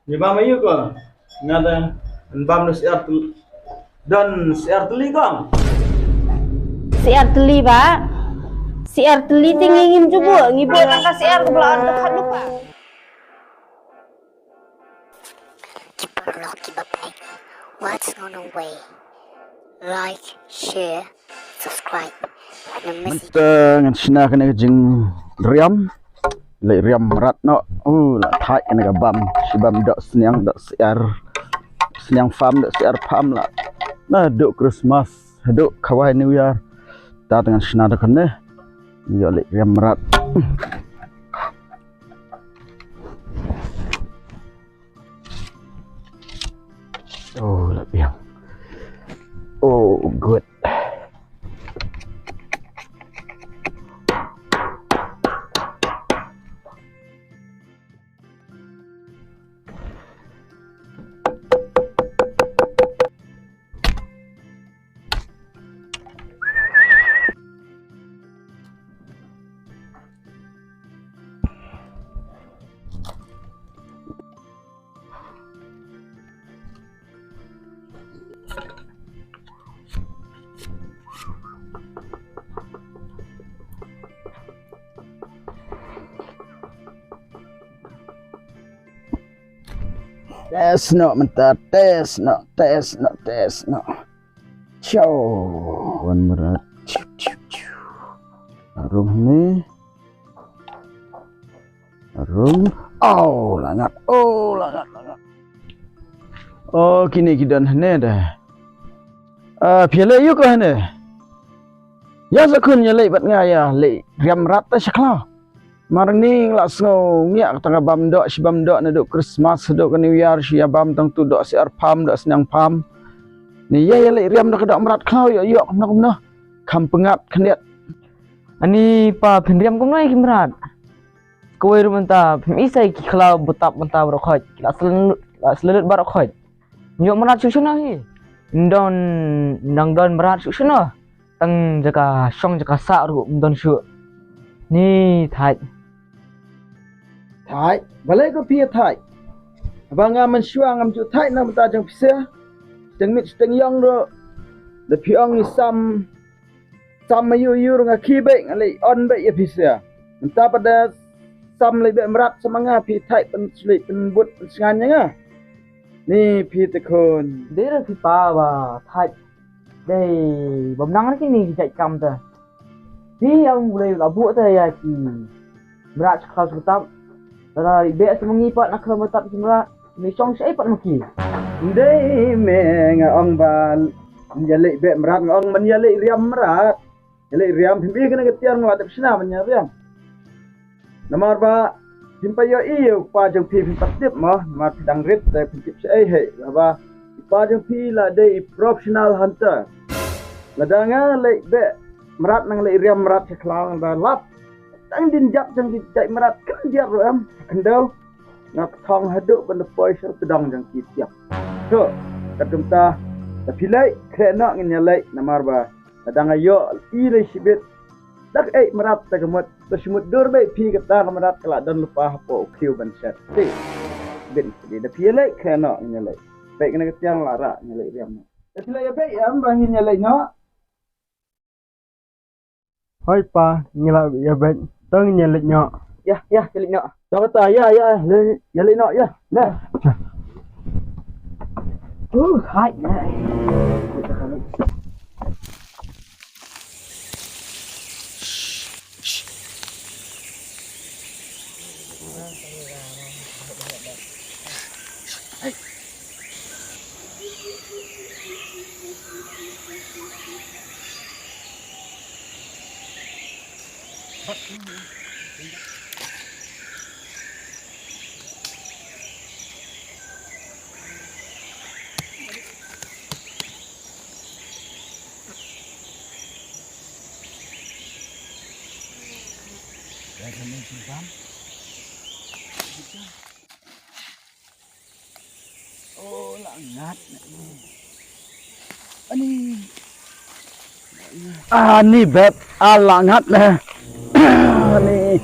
Ni bam ayu ko. Ngada bam no siar dan siar teli kong. CR teli pak, CR teli tingingin juga ngibut angka CR kebelaan dekat lupa. Keep up, what's on the way? Like, share, subscribe. Mentang sina kena jeng riam le riam rat no la thai kena bam si bam dok senyang farm dok siar farm la na dok Christmas dok kawai New Year ta dengan sina dak kena yo le riam rat oh la biang oh good. Tes no mentar tes no ciao wan berat harum ni harum langat oh kini kidan ne dah piala yuk kah ne ya sakun ya lei bat ngaya lei riam rat ta sakla marang ni langsung ngiak tengah bam dok si bam dok na dok Christmas dok New Year si bam tang tu dok si arpam dok senang pam ni ya le riam dok dok merat kau yo kumno kam pengat kendiat Ani pa pendiam kumno ki merat kowe rumenta isai ki khala butap menta brokhoj la selut barokhoj nyok merat susuna hi don merat susuna tang jaka song jaka sa ru don su ni thai balai ko pia thai abanga man syuang am ju thai na mata jang pisa jang mit jang yang ro de piong ni sam mayu nga kibe ngali on be ya pisa menta pada sam le be merat semanga pi thai pen sli pen but snganya nga ni pi te kon dera ki pa ba thai dei bom nang ki ni jai kam ta pi yang boleh la bu ta ya ki merat khas kutam Tara ibe semengi pat nak kematap semua ni song sai pat maki. Dei me nga ong bal menjalik be merat ngong menjalik riam merat. Jalik riam pimpi kena ketiar ngwat sina menya riam. Nomor ba pimpayo iyo pa jang pi patip mah mat dang rit dai pintip sai he ba pa jang pi la dei professional hunter. Ladanga le be merat nang le riam merat seklang ba lap tang din jap jang di cai merat kan dia ram kendal nak thong haduk ban poi ser pedang jang ki tiap so kadum ta tapi lai krena ngin nyalai namar ba kadang ayo i le sibit dak merat ta kemut semut dur bai pi kata merat kala dan lupa hapo kiu ban set ti bin di da pi lai krena ngin nyalai bai kena ketiang lara nyalai riam tapi lai bai am bangin nyalai no Hoi pa ngila ya ben tang nyelik nyok. ya celik no tak kata ya le nyalai no ya le Hai. oh langat ani ni beb alangat lah ni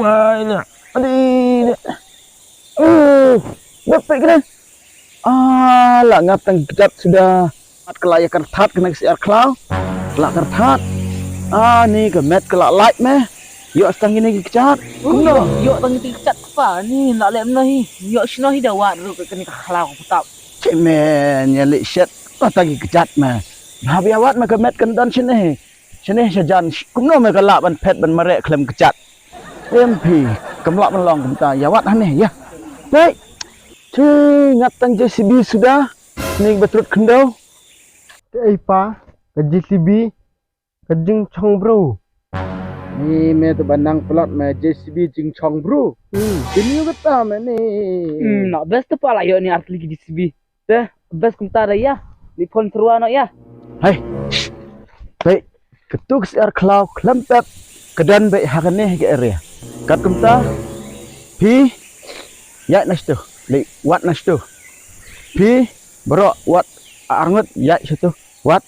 wai lah Bapak kena. Lah ngatang kecat sudah kelayakan tat kena siar klau. Kelak kertat. Ni ke met kelak light meh. Yo astang ini kecat. Kuno, yo tang ti cat pa ni nak lek menahi. Yo sino hi dawat ru kena khlau petap. Cemen nyalik shit. Tagi kecat meh. Habi awat meh ke met kendan sini. Sini sajan kuno meh kelak ban pet ban merek klem kecat. MP kemlak melong kemta yawat aneh ya. Baik. Ngatang JCB sudah. Ni betrut kendau. Pa, ke JCB, ke Jing Chong bro. Ni me tu bandang pelot me JCB Jing Chong bro. Ini kata me ni. Nak best tu pala yo ni arti lagi JCB. Teh, best kumta dah ya. Di pon seruan ya. Hai. Baik. Ketuk siar klau klempep kedan baik hakane ke area. Kat kumta. Pi. Ya nastu. Li wat nastu. Pi bro wat arngut ya situ. Wat.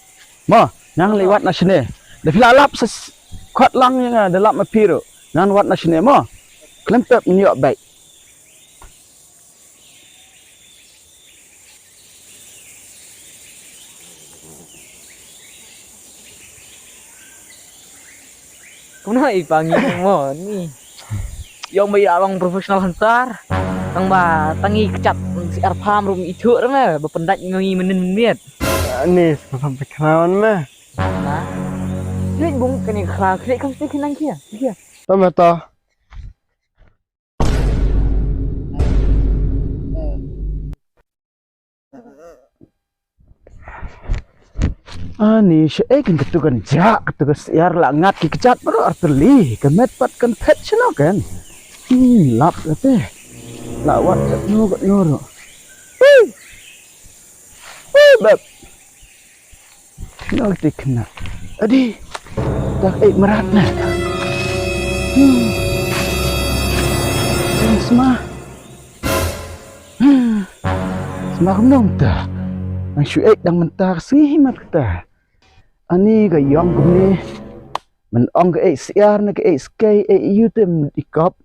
Mo, nang li wat nasne. Da filalap ses khot lang yang ada lap mapiro. Nang wat nasne mo. Klempep ni yok baik. Kuno ipangi mo ni. Yang bayar orang profesional hantar. Tang ba tangi kecat si arpam rum itu meh bependat ngi menen-menit. Ni sampai kenalan meh. Nah. Klik bung kena khla klik kam stik nang kia. Kia. Tama to. Ni syaikin ketukan jak ketukan siar lah ngat ki kecat bro arteli kemet pat kan pet sino kan. Lap kate. Lawat no kat no. Bab. No kena. Adi. Tak merat na. Semah. Semah nong ta. Ang syuik dang mentar sihimat kita. Ani ka yong kumni. Men ong ka siar na ka skay yutem ikop.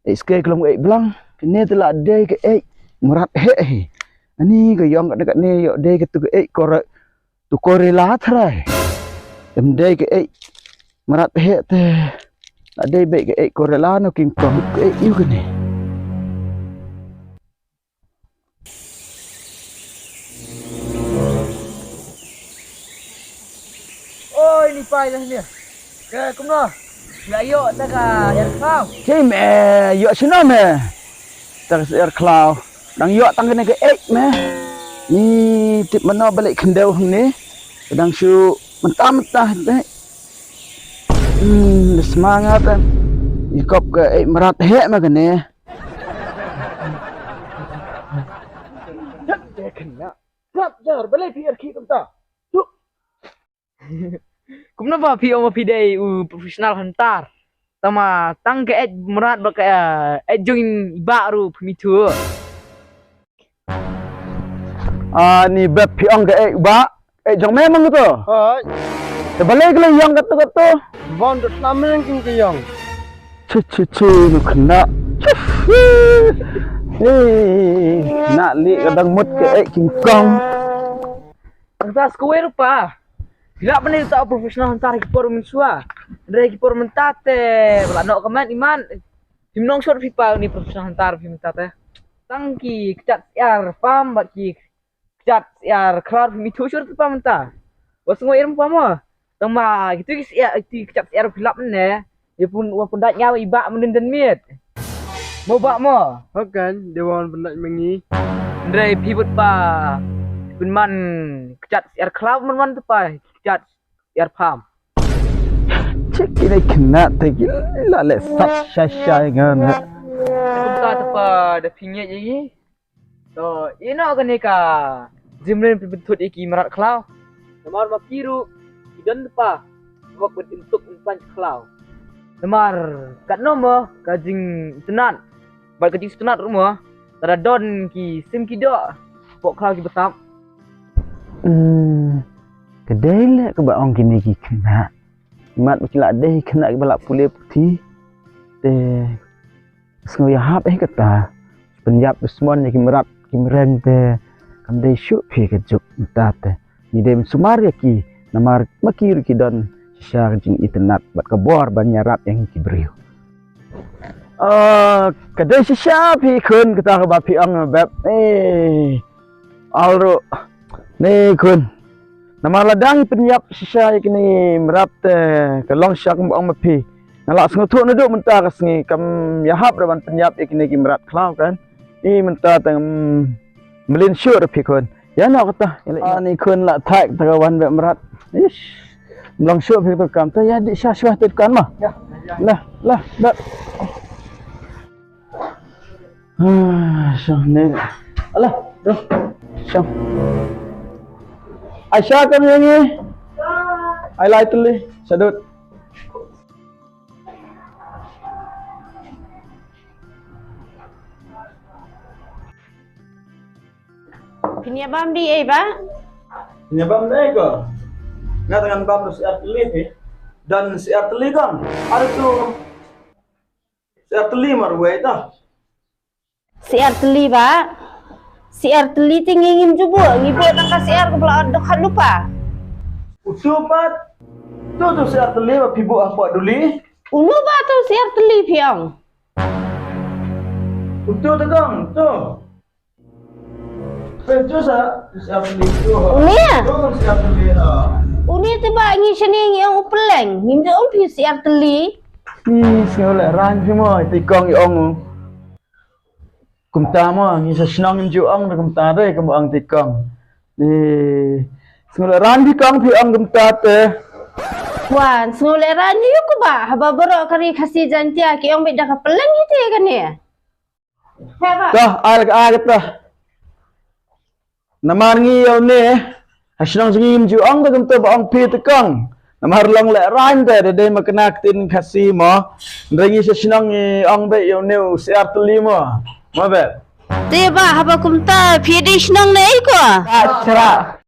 Skay kelong belang. Kini telah day ke merat he. Ani ka yong ka dekat ni yo day ke tu ke kore tu korela thrai. Em day ke merat he te. Ada baik ke korela no king kom ke yu ke ni. Oh ini pai dah ni. Ke kumno. Ya yo tak ka yang kau. Cai me yo sino me. Tak siar klau. Dang yo tang kena ke me. Ni tip mana balik kendau ni. Sedang su mentah-mentah be. Semangat kan. Ikop ke merat he me kene. Dia kena. Tap jar balik biar ki kemta. Kumno ba pi o pi day profesional hantar. Tama tang ke merat ba ka join baru pemitu. Ni beb piong ke ba. Jong memang tu. Hai, Terbalik ke yang kata-kata. bon dot nama yang ke yang. Cu nu kena. Nak li kadang mut ke kingkong. Angsa square pa. Bila benar tak profesional hantar ekipor mensua. Dari ekipor mentate, bela nak kemat iman. Timnong short pipa ni profesional hantar pim mentate. Tangki kecat yar pam baki kecat yar klar pim itu short pipa mentah. Wasngo iram pamo. Tama gitu kis ya kecat yar pilap ne. Dia pun dak nyawa ibak menden miet. Mau bak mo. Hakan dewan benak mengi. Dari pivot pa. Penman kecat yar klar man tu pa. Kecat yar pam. Cek ini kena tegi la le sat syai ngana. Kumta tepa da pinggir je. So, ina kan ka. Jimren bentuk iki merat klau. Namar mapiru idan tepa. Wak bentuk umpan klau. Namar kat nomo kajing tenan. Bal kajing tenan rumah. Tada don ki sim ki do. Pok klau ki betap. Kedai le ke baong kini ki kena. Mat berkilak deh kena balak pulih putih. Deh. Sengoya hap kata. penyap semua ni kimrat kimreng te kandai syuk pi kejuk mentate ni dem sumar ya ki namar makir ki don sisa jing internet bat kabor banyarat yang ki beriu kadai sisa pi kun kita ke bapi ang bab alro ni kun namar ladang penyap sisa kini merap te kalong syak ang mapi nalak sengutu nuduk mentah kesengi kam yahap dalam penyap ikini kimrat klau kan ni mentah teng melin syur pikun ya nak kata ni kun la thak terawan bek merat ish melong syur pikun kam ta ya dik syah kan mah ya lah dak syah ni alah dah syah Aisyah kam yang ni ai lai tuli sadut Penyebab di ba? Penyebab mereka ngatakan bam si Arteli dan si Arteli kan ada tu si Arteli marway dah. Si Arteli ba? Si Arteli tingingin juga ngibut nang si Ar kepala dekat lupa. Usupat tu si Arteli ba pibu apa duli? Unu ba tu si Arteli piang? Utu tegang tu. Pencu si Arteli tu. Uni ya? Tu kan si Arteli ha. Uni tiba ngi sini yang upeleng ngimde umpi si Arteli. ni seolah ran semua tikong iong kumta mo ni sa snong ju ang kumta dai kam ang tikong ni seolah ran tikong pi ang kumta te Wan, senguleran ni ko ba? Haba berok kari kasih jantia ki yang beda kapeleng itu kan ya? Heba. dah al ta namar ngi yo ne hasnong singim ju ang ta kumta ba ang pi tikong namar long le ran te de makna tin khasi mo ngi sa snong ang be yo ne si Arteli mo be Tiba haba kumta pidi senang nei ko. Acra